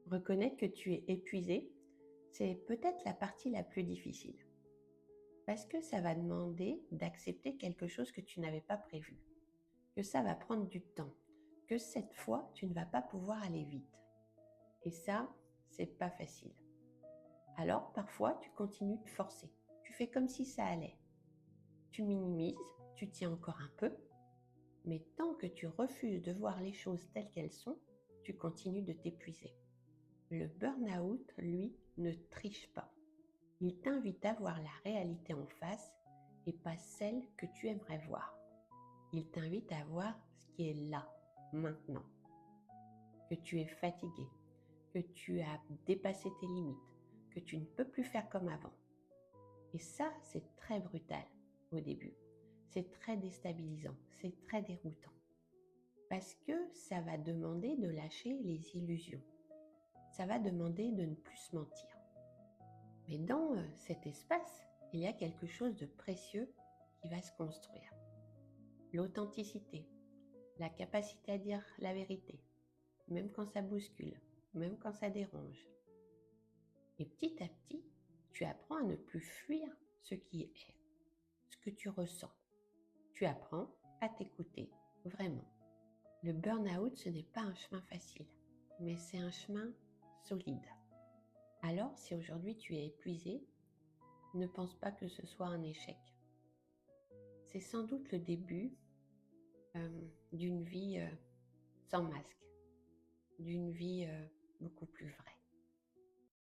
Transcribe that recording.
Reconnaître que tu es épuisé, c'est peut-être la partie la plus difficile. Parce que ça va demander d'accepter quelque chose que tu n'avais pas prévu, que ça va prendre du temps, que cette fois, tu ne vas pas pouvoir aller vite. Et ça, c'est pas facile. Alors, parfois, tu continues de forcer. Tu fais comme si ça allait. Tu minimises, tu tiens encore un peu, mais tant que tu refuses de voir les choses telles qu'elles sont, tu continues de t'épuiser. Le burn-out, lui, ne triche pas. Il t'invite à voir la réalité en face et pas celle que tu aimerais voir. Il t'invite à voir ce qui est là, maintenant. Que tu es fatigué, que tu as dépassé tes limites, que tu ne peux plus faire comme avant. Et ça, c'est très brutal au début. C'est très déstabilisant, c'est très déroutant. Parce que ça va demander de lâcher les illusions. Ça va demander de ne plus se mentir. Mais dans cet espace, il y a quelque chose de précieux qui va se construire. L'authenticité, la capacité à dire la vérité, même quand ça bouscule, même quand ça dérange. Et petit à petit, tu apprends à ne plus fuir ce qui est, ce que tu ressens. Tu apprends à t'écouter, vraiment. Le burn-out, ce n'est pas un chemin facile, mais c'est un chemin solide. Alors, si aujourd'hui tu es épuisé, ne pense pas que ce soit un échec. C'est sans doute le début d'une vie sans masque, d'une vie beaucoup plus vraie.